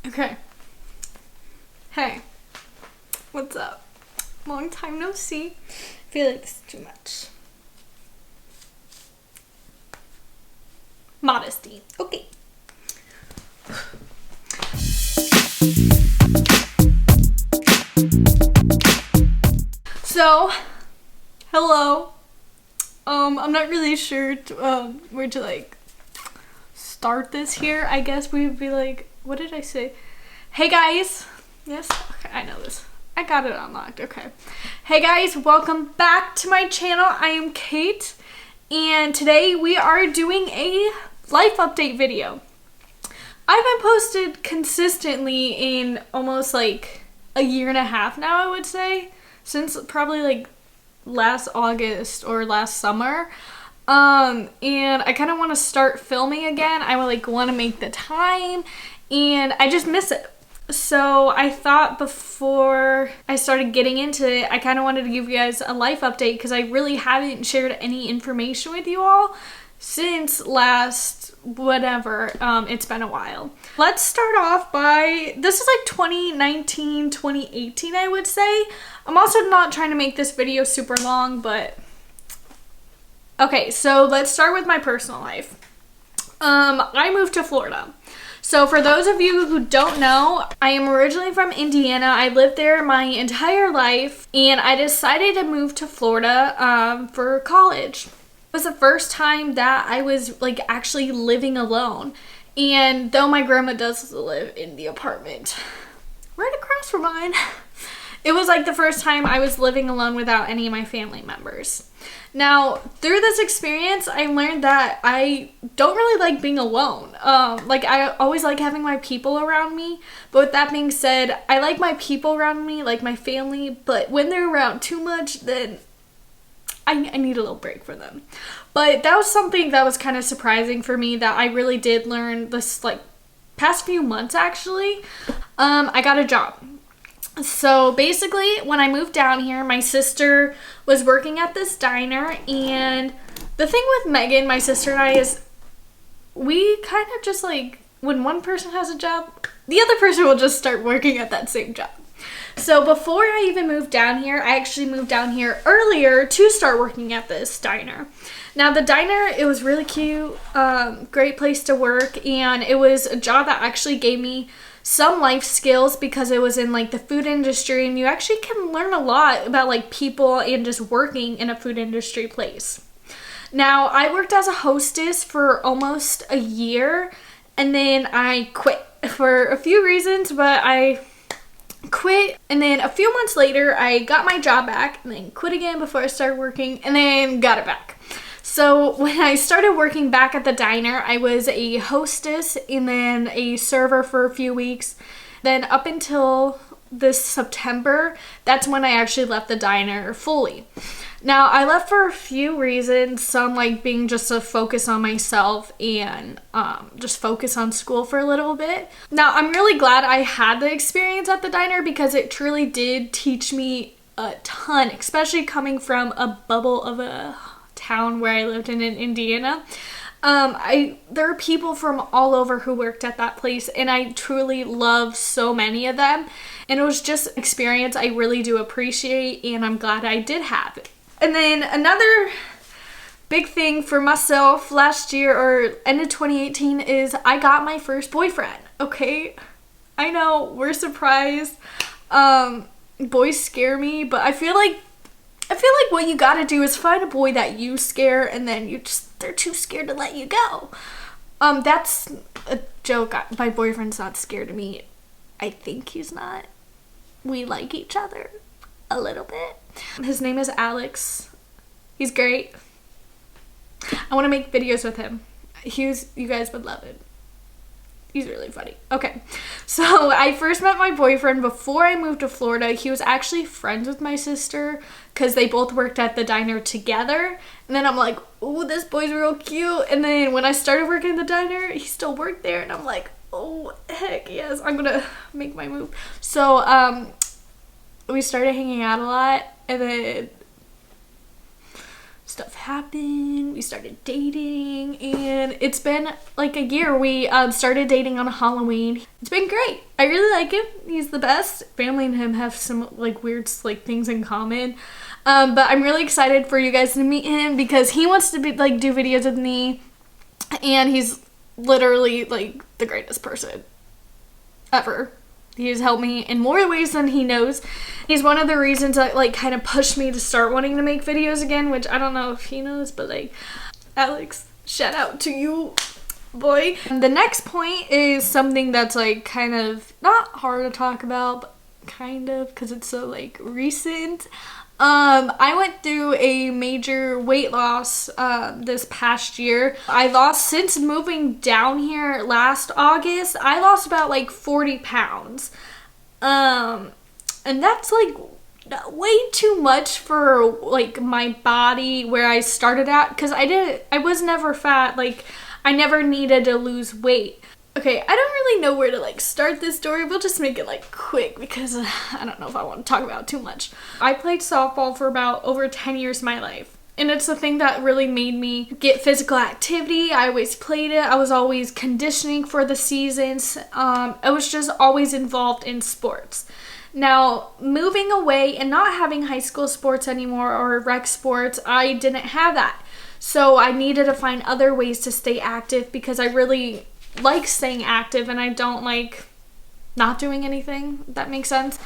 Okay. Hey. What's up? Long time no see. I feel like this is too much. Modesty. Okay. So, hello. I'm not really sure where to start this here. I guess we would be like, what did I say? Hey guys. Yes? Okay, I know this. I got it unlocked. Okay. Hey guys, welcome back to my channel. I am Kate, and today we are doing a life update video. I've been posted consistently in almost like a year and a half now, I would say, since probably last August or last summer. And I kind of want to start filming again. I want to make the time, and I just miss it. So I thought before I started getting into it, I kind of wanted to give you guys a life update because I really haven't shared any information with you all since last whatever. It's been a while. Let's start off by, this is like 2019, 2018, I would say. I'm also not trying to make this video super long, but okay, so let's start with my personal life. I moved to Florida. So for those of you who don't know, I am originally from Indiana. I lived there my entire life, and I decided to move to Florida for college. It was the first time that I was actually living alone. And though my grandma does live in the apartment right across from mine, it was the first time I was living alone without any of my family members. Now, through this experience, I learned that I don't really like being alone. I always like having my people around me. But with that being said, I like my people around me, like my family. But when they're around too much, then I need a little break from them. But that was something that was kind of surprising for me that I really did learn this, past few months, actually. I got a job. So basically, when I moved down here, my sister was working at this diner, and the thing with Megan, my sister and I, is we kind of just when one person has a job, the other person will just start working at that same job. So before I even moved down here, I actually moved down here earlier to start working at this diner. Now the diner, it was really cute, great place to work, and it was a job that actually gave me some life skills because it was in the food industry, and you actually can learn a lot about people and just working in a food industry place. Now, I worked as a hostess for almost a year, and then I quit for a few reasons, but I quit, and then a few months later I got my job back, and then quit again before I started working, and then got it back. So when I started working back at the diner, I was a hostess and then a server for a few weeks. Then up until this September, that's when I actually left the diner fully. Now, I left for a few reasons, some being just to focus on myself and just focus on school for a little bit. Now, I'm really glad I had the experience at the diner because it truly did teach me a ton, especially coming from a bubble of a town where I lived in Indiana. There are people from all over who worked at that place, and I truly love so many of them, and it was just an experience I really do appreciate, and I'm glad I did have it. And then another big thing for myself last year, or end of 2018, is I got my first boyfriend. Okay, I know, we're surprised. Boys scare me, but I feel like what you gotta do is find a boy that you scare, and then they're too scared to let you go. That's a joke. My boyfriend's not scared of me. I think he's not. We like each other a little bit. His name is Alex. He's great. I want to make videos with him. You guys would love it. He's really funny. Okay, so I first met my boyfriend before I moved to Florida. He was actually friends with my sister because they both worked at the diner together. And then I'm like, ooh, this boy's real cute. And then when I started working at the diner, he still worked there. And I'm like, oh, heck yes, I'm going to make my move. So we started hanging out a lot. And then stuff happened. We started dating, and it's been like a year. We started dating on Halloween. It's been great. I really like him. He's the best. Family and him have some like weird like things in common. But I'm really excited for you guys to meet him because he wants to be like do videos with me, and he's literally like the greatest person ever. He's helped me in more ways than he knows. He's one of the reasons that like kind of pushed me to start wanting to make videos again, which I don't know if he knows, but like, Alex, shout out to you, boy. And the next point is something that's like kind of not hard to talk about, but kind of, because it's so like recent. I went through a major weight loss this past year. I lost, since moving down here last August, I lost about like 40 pounds. And that's like way too much for like my body where I started at, because I was never fat. Like, I never needed to lose weight. Okay, I don't really know where to like start this story. We'll just make it like quick because I don't know if I want to talk about too much. I played softball for about over 10 years of my life. And it's the thing that really made me get physical activity. I always played it. I was always conditioning for the seasons. I was just always involved in sports. Now, moving away and not having high school sports anymore or rec sports, I didn't have that. So I needed to find other ways to stay active because I really like staying active and I don't like not doing anything, if that makes sense.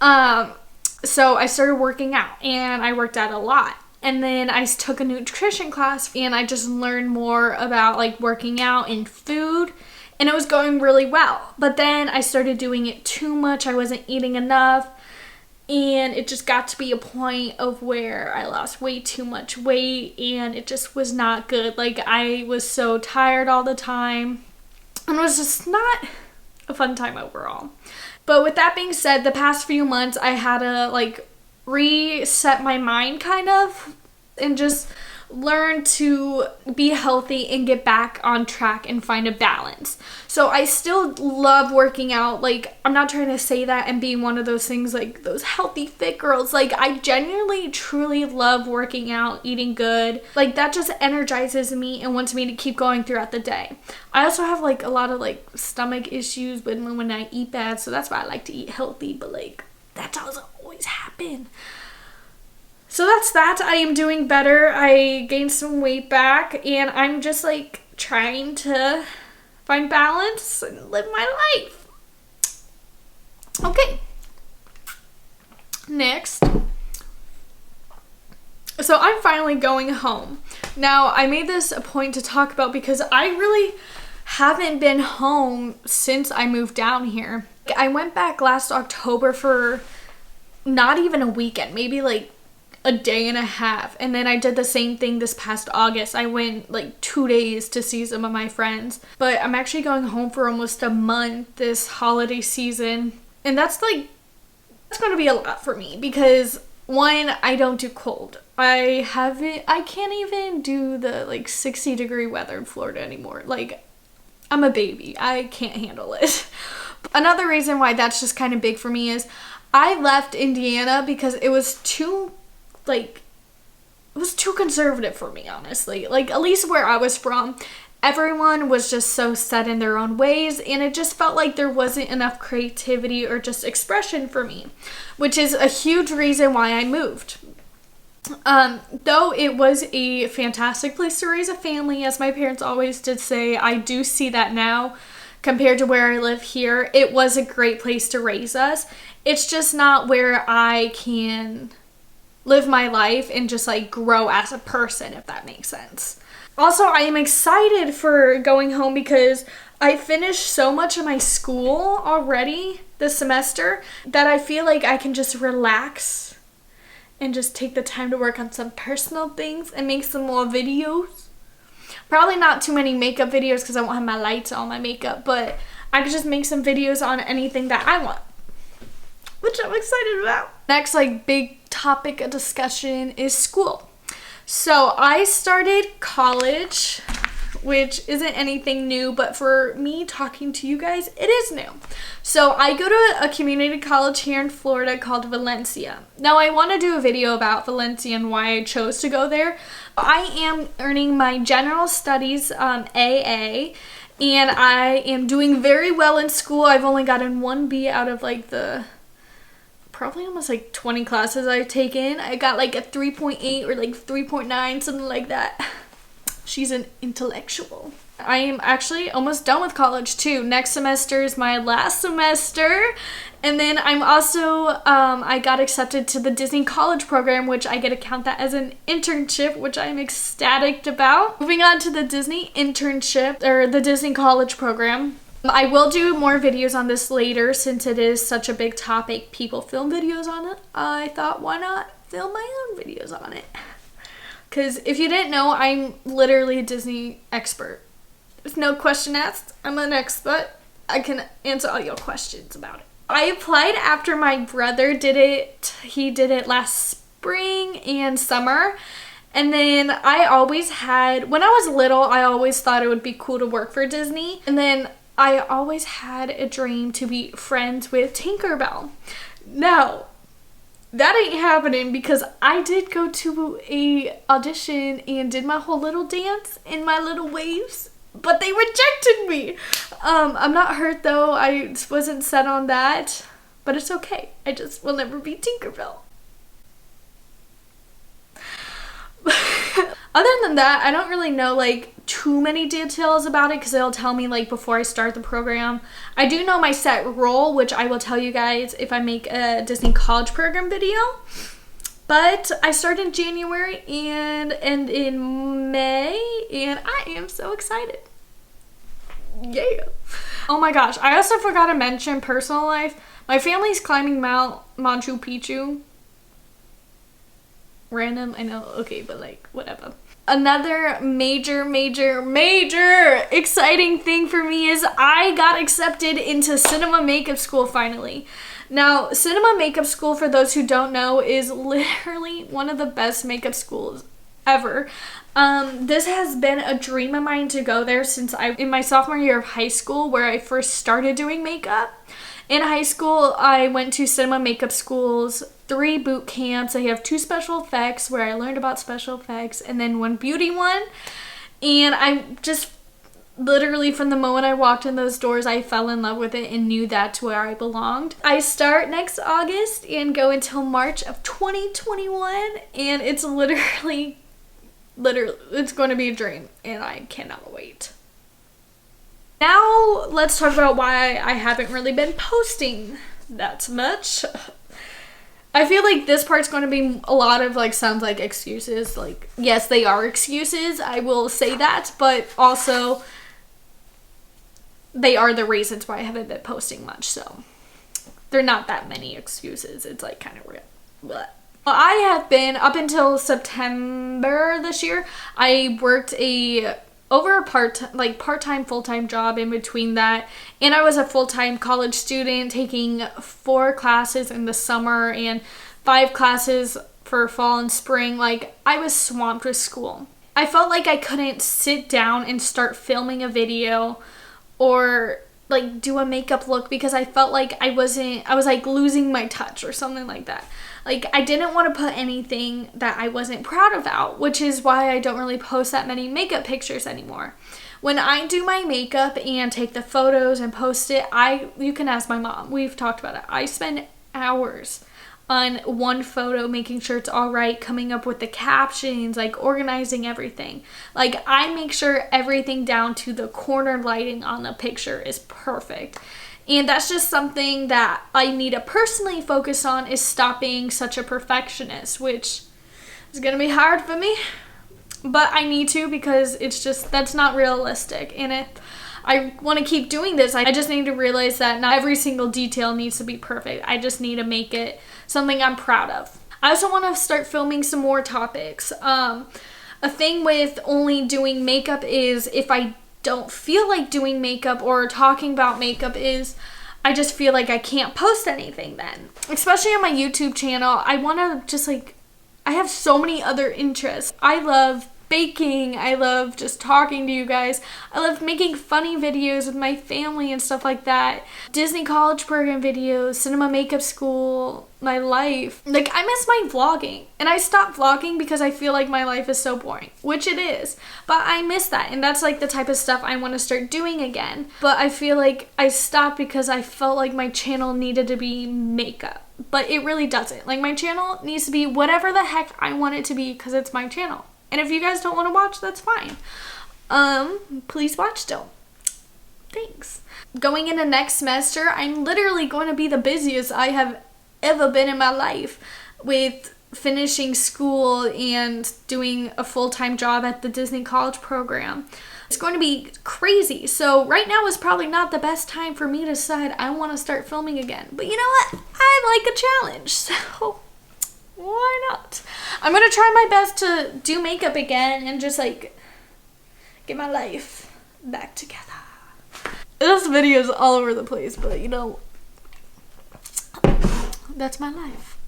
So I started working out, and I worked out a lot. And then I took a nutrition class, and I just learned more about like working out and food, and it was going really well. But then I started doing it too much. I wasn't eating enough, and it just got to be a point of where I lost way too much weight, and it just was not good. Like, I was so tired all the time, and it was just not a fun time overall. But with that being said, the past few months I had to like reset my mind kind of and just learn to be healthy and get back on track and find a balance. So I still love working out. Like, I'm not trying to say that and being one of those things like those healthy fit girls. Like, I genuinely truly love working out, eating good. Like, that just energizes me and wants me to keep going throughout the day. I also have like a lot of like stomach issues when I eat bad, so that's why I like to eat healthy, but like that doesn't always happen. So that's that. I am doing better. I gained some weight back, and I'm just like trying to find balance and live my life. Okay. Next. So I'm finally going home. Now, I made this a point to talk about because I really haven't been home since I moved down here. I went back last October for not even a weekend, maybe like a day and a half, and then I did the same thing this past August. I went like 2 days to see some of my friends, but I'm actually going home for almost a month this holiday season, and that's going to be a lot for me because one, I don't do cold. I can't even do the like 60-degree weather in Florida anymore. Like, I'm a baby. I can't handle it. Another reason why that's just kind of big for me is I left Indiana because it was too conservative for me, honestly. Like, at least where I was from, everyone was just so set in their own ways, and it just felt like there wasn't enough creativity or just expression for me, which is a huge reason why I moved. Though it was a fantastic place to raise a family, as my parents always did say, I do see that now compared to where I live here. It was a great place to raise us. It's just not where I can live my life and just like grow as a person, if that makes sense. Also, I am excited for going home because I finished so much of my school already this semester that I feel like I can just relax and just take the time to work on some personal things and make some more videos. Probably not too many makeup videos because I won't have my lights on my makeup, but I could just make some videos on anything that I want, which I'm excited about. Next, like, big topic of discussion is school. So I started college which isn't anything new, but for me talking to you guys, it is new. So I go to a community college here in Florida called Valencia. Now I want to do a video about Valencia and why I chose to go there. I am earning my general studies AA, and I am doing very well in school. I've only gotten 1B out of like the probably almost like 20 classes I've taken. I got like a 3.8 or like 3.9, something like that. She's an intellectual. I am actually almost done with college too. Next semester is my last semester. And then I'm also, I got accepted to the Disney College program, which I get to count that as an internship, which I'm ecstatic about. Moving on to the Disney internship, or the Disney College program. I will do more videos on this later since it is such a big topic. People film videos on it. I thought, why not film my own videos on it? Because if you didn't know, I'm literally a Disney expert. There's no question asked. I'm an expert. I can answer all your questions about it. I applied after my brother did it. He did it last spring and summer. And then I always had, when I was little, I always thought it would be cool to work for Disney. And then I always had a dream to be friends with Tinkerbell. Now, that ain't happening because I did go to a audition and did my whole little dance and my little waves, but they rejected me. I'm not hurt though. I wasn't set on that, but it's okay. I just will never be Tinkerbell. Other than that, I don't really know like too many details about it because they'll tell me like before I start the program. I do know my set role, which I will tell you guys if I make a Disney College program video. But I start in January and end in May, and I am so excited. Yeah. Oh my gosh, I also forgot to mention personal life. My family's climbing Mount Machu Picchu. Random, I know, okay, but like, whatever. Another major exciting thing for me is I got accepted into cinema makeup school finally. Now, cinema makeup school, for those who don't know, is literally one of the best makeup schools ever. This has been a dream of mine to go there since in my sophomore year of high school, where I first started doing makeup. In high school, I went to cinema makeup schools, 3 boot camps. I have 2 special effects where I learned about special effects, and then 1 beauty one. And I just literally, from the moment I walked in those doors, I fell in love with it and knew that's where I belonged. I start next August and go until March of 2021, and it's literally, it's going to be a dream, and I cannot wait. Now, let's talk about why I haven't really been posting that much. I feel like this part's going to be a lot of like, sounds like excuses. Like, yes, they are excuses. I will say that, but also they are the reasons why I haven't been posting much. So they're not that many excuses. It's like kind of real. But I have been, up until September this year, I worked over a part-time, full-time job in between that. And I was a full-time college student taking 4 classes in the summer and 5 classes for fall and spring. Like, I was swamped with school. I felt like I couldn't sit down and start filming a video or like do a makeup look because I felt like I was like losing my touch or something like that. Like, I didn't want to put anything that I wasn't proud of out, which is why I don't really post that many makeup pictures anymore. When I do my makeup and take the photos and post it, you can ask my mom. We've talked about it. I spend hours on one photo, making sure it's all right, coming up with the captions, like organizing everything. Like, I make sure everything down to the corner lighting on the picture is perfect. And that's just something that I need to personally focus on, is stop being such a perfectionist, which is going to be hard for me. But I need to, because it's just, that's not realistic. And I want to keep doing this. I just need to realize that not every single detail needs to be perfect. I just need to make it something I'm proud of. I also want to start filming some more topics. A thing with only doing makeup is if I don't feel like doing makeup or talking about makeup is I just feel like I can't post anything then. Especially on my YouTube channel, I want to just like, I have so many other interests. I love baking. I love just talking to you guys. I love making funny videos with my family and stuff like that. Disney college program videos, cinema makeup school, my life. Like, I miss my vlogging. And I stopped vlogging because I feel like my life is so boring, which it is. But I miss that. And that's like the type of stuff I want to start doing again. But I feel like I stopped because I felt like my channel needed to be makeup. But it really doesn't. Like, my channel needs to be whatever the heck I want it to be because it's my channel. And if you guys don't want to watch, that's fine. Please watch still. Thanks. Going into next semester, I'm literally going to be the busiest I have ever been in my life with finishing school and doing a full-time job at the Disney college program. It's going to be crazy. So right now is probably not the best time for me to decide I want to start filming again. But you know what? I like a challenge, so why not? I'm going to try my best to do makeup again and just like get my life back together. This video is all over the place, but you know, that's my life.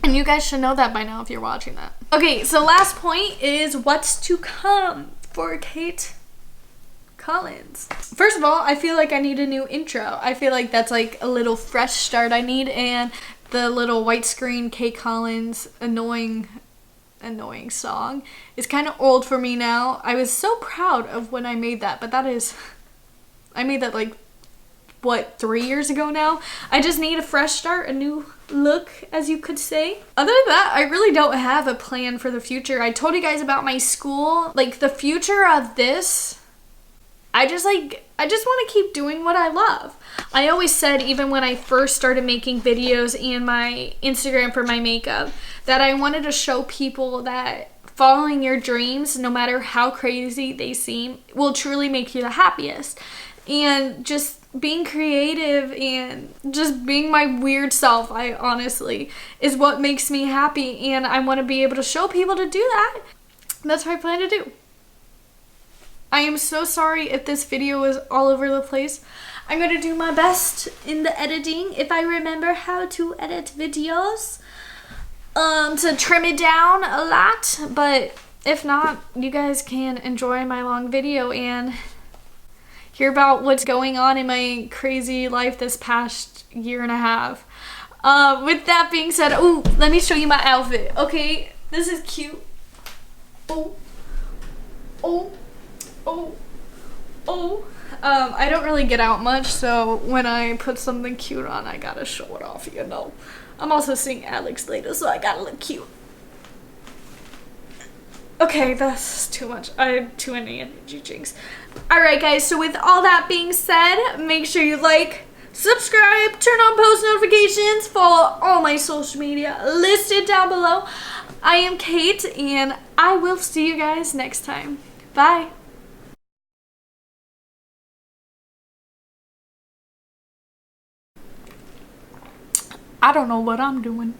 And you guys should know that by now if you're watching that. Okay, so last point is what's to come for Kate Collins. First of all, I feel like I need a new intro. I feel like that's like a little fresh start I need, and the little white screen Kate Collins annoying song is kind of old for me now. I was so proud of when I made that, but I made that like, what, 3 years ago now? I just need a fresh start, a new look, as you could say. Other than that, I really don't have a plan for the future. I told you guys about my school. Like, the future of this, I just want to keep doing what I love. I always said, even when I first started making videos and my Instagram for my makeup, that I wanted to show people that following your dreams, no matter how crazy they seem, will truly make you the happiest. And just being creative and just being my weird self, I honestly, is what makes me happy. And I want to be able to show people to do that. That's what I plan to do. I am so sorry if this video is all over the place. I'm going to do my best in the editing, if I remember how to edit videos, to trim it down a lot. But if not, you guys can enjoy my long video and hear about what's going on in my crazy life this past year and a half. With that being said, ooh, let me show you my outfit. Okay, this is cute. Oh. I don't really get out much, so when I put something cute on, I gotta show it off, you know. I'm also seeing Alex later, so I gotta look cute. Okay, that's too much. I have too many energy drinks. Alright guys, so with all that being said, make sure you like, subscribe, turn on post notifications, follow all my social media listed down below. I am Kate, and I will see you guys next time. Bye. I don't know what I'm doing.